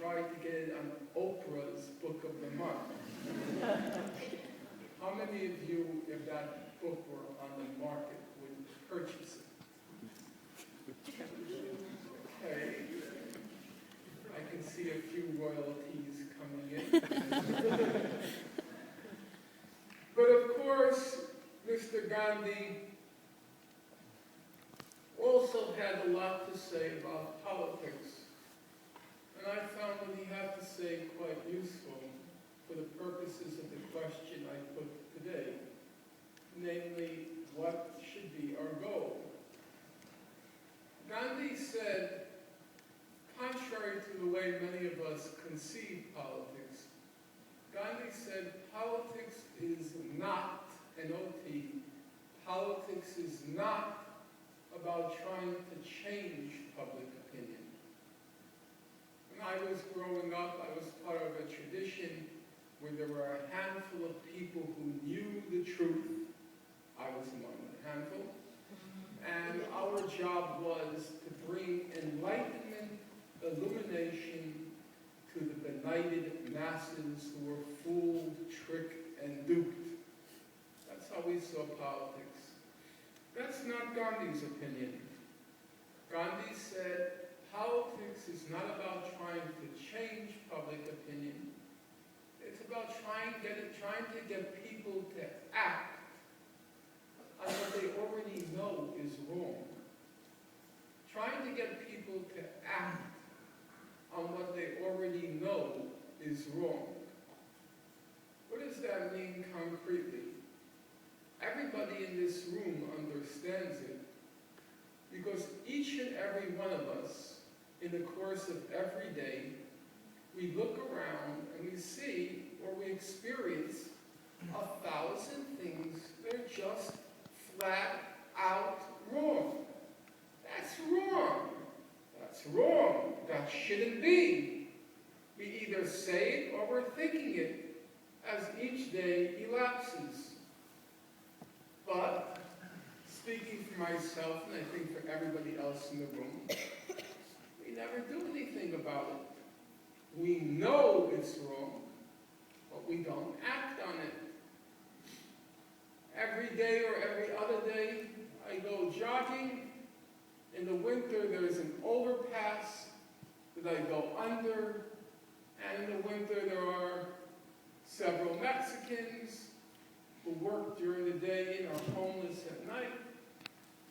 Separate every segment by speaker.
Speaker 1: tried to get it on Oprah's Book of the Month. How many of you, if that book were on the market, would purchase it? Okay. I can see a few royalties coming in. But of course, Mr. Gandhi also had a lot to say about politics. And I found what he had to say quite useful for the purposes of the question I put today, namely, what should be our goal? Gandhi said, contrary to the way many of us conceive politics, Gandhi said politics is not, N-O-T, politics is not about trying to change public opinion. When I was growing up, I was part of a tradition where there were a handful of people who knew the truth. I was among the handful. And our job was to bring enlightenment, illumination to the benighted masses who were fooled, tricked, and duped. That's how we saw politics. That's not Gandhi's opinion. Gandhi said, politics is not about trying to change public opinion. It's about trying to get people to act on what they already know is wrong. Trying to get people to act on what they already know is wrong. What does that mean concretely? Everybody in this room understands it because each and every one of us, in the course of every day, we look around and we see or we experience 1,000 things that are just flat out wrong. That's wrong. That's wrong. That shouldn't be. We either say it or we're thinking it as each day elapses. But, speaking for myself, and I think for everybody else in the room, we never do anything about it. We know it's wrong, but we don't act on it. Every day or every other day, I go jogging. In the winter, there's an overpass that I go under. And in the winter, there are several Mexicans who work during the day and are homeless at night.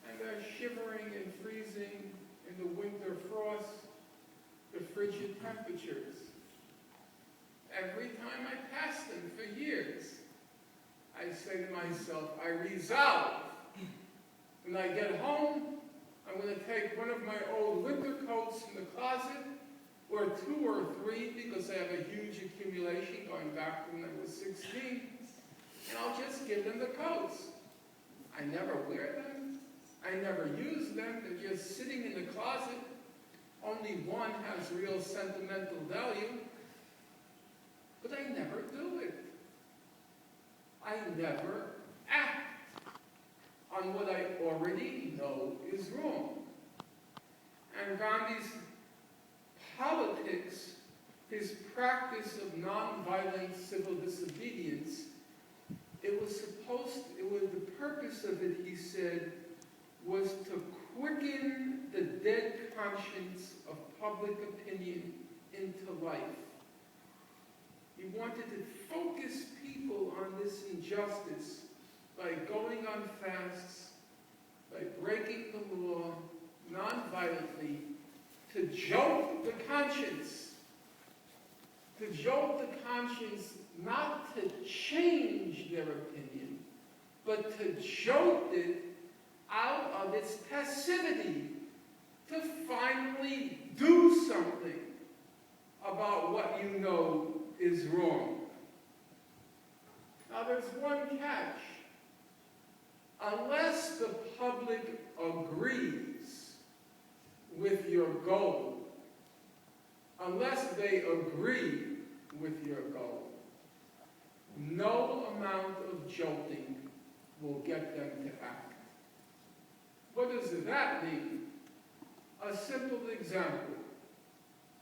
Speaker 1: And they're shivering and freezing in the winter frost, the frigid temperatures. Every time I pass them for years, I say to myself, I resolve. When I get home, I'm going to take one of my old winter coats from the closet, or 2 or 3, because I have a huge accumulation going back to when I was 16, and I'll just give them the coats. I never wear them. I never use them. They're just sitting in the closet. Only one has real sentimental value. But I never do it. I never act on what I already know is wrong. And Gandhi's politics, his practice of nonviolent civil disobedience, the purpose of it, he said, was to quicken the dead conscience of public opinion into life. He wanted to focus people on this injustice by going on fasts, by breaking the law nonviolently, to jolt the conscience. To jolt the conscience not to change their opinion, but to jolt it out of its passivity, to finally do something about what you know is wrong. Now there's one catch. Unless the public agrees with your goal, unless they agree with your goal, no amount of jolting will get them to act. What does that mean? A simple example.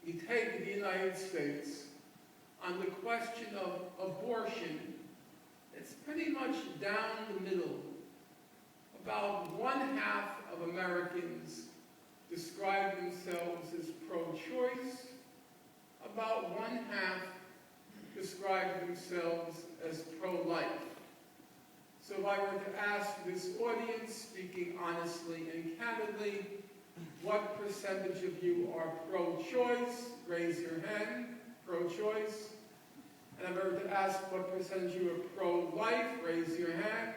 Speaker 1: You take the United States, on the question of abortion, it's pretty much down the middle. About 1/2 of Americans describe themselves as pro-choice. About 1/2 describe themselves as pro-life. So if I were to ask this audience, speaking honestly and candidly, what percentage of you are pro-choice? Raise your hand. Pro-choice. And if I were to ask what percentage of you are pro-life, raise your hand.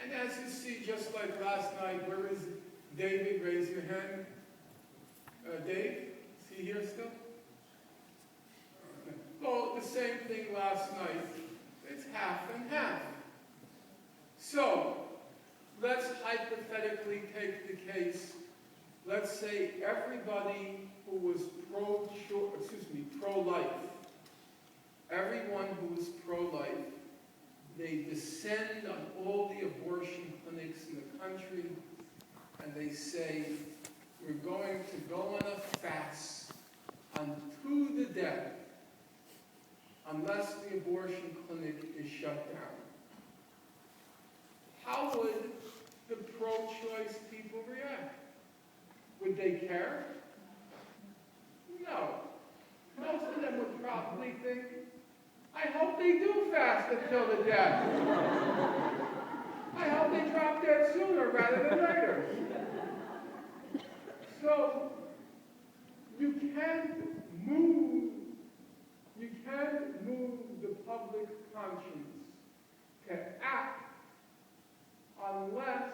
Speaker 1: And as you see, just like last night, where is David? Raise your hand. Dave? Is he here still? Okay. Well, the same thing last night. It's half and half. So, let's hypothetically take the case. Let's say everybody who was pro-life, everyone who was pro-life, they descend on all the abortion clinics in the country, and they say, we're going to go on a fast unto the death unless the abortion clinic is shut down. How would the pro-choice people react? Would they care? No. Most of them would probably think, I hope they do fast until the death. I hope they drop dead sooner rather than later. So, you can't move the public conscience to act unless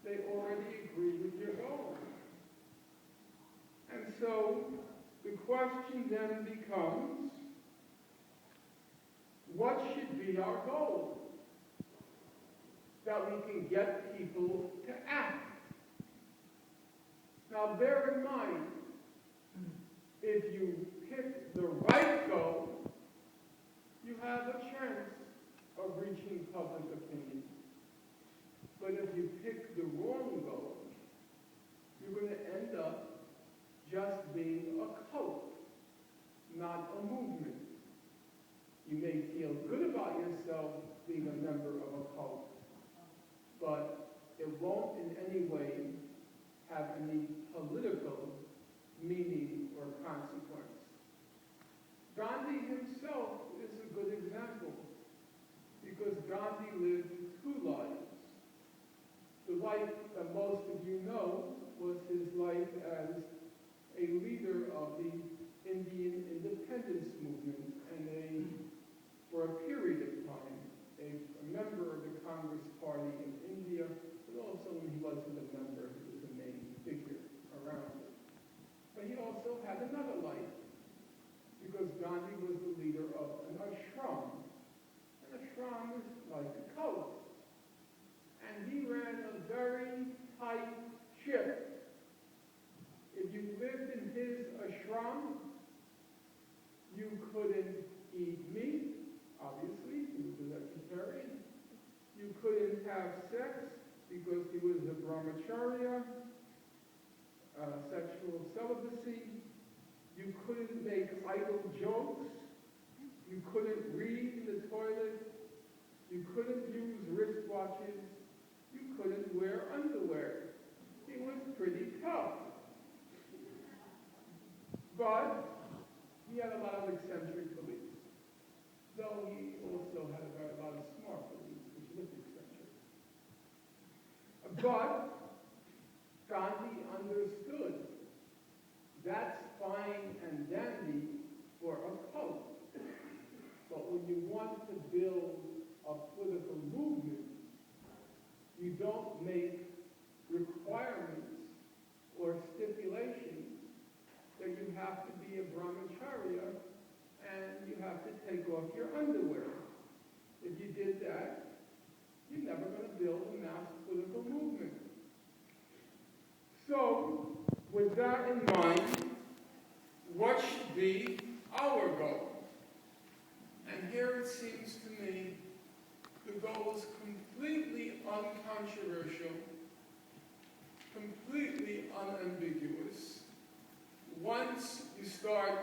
Speaker 1: they already agree with your goals. And so, the question then becomes, what should be our goal? That we can get people to act. Now bear in mind, if you pick the right goal, you have a chance of reaching public opinion. But if you pick the wrong goal, you're going to end up just being a cult, not a movement. You may feel good about yourself being a member of a cult, but it won't in any way have any political meaning or consequence. Gandhi himself is a good example, because Gandhi lived 2 lives. The life that most of you know was his life as a leader of the Indian independence movement and for a period of time, a member of the Congress Party in India, but also when he wasn't a member, he was the main figure around it. But he also had another life, because Gandhi was the leader of an ashram. An ashram is like a cult. And he ran a very tight ship. If you lived in his ashram, you couldn't eat meat, obviously, he was a vegetarian. You couldn't have sex because he was a brahmacharya, sexual celibacy. You couldn't make idle jokes. You couldn't read in the toilet. You couldn't use wristwatches. You couldn't wear underwear. He was pretty tough. But he had a lot of eccentric beliefs, though he also had a lot of smart beliefs, which looked eccentric. But Gandhi understood that's fine and dandy for a cult. But when you want to build a political movement, you don't make requirements or stipulations that you have to be a brahmacharya and you have to take off your underwear. If you did that, you're never going to build a mass political movement. So, with that in mind, what should be our goal? And here it seems to me the goal is completely uncontroversial, completely unambiguous. Once you start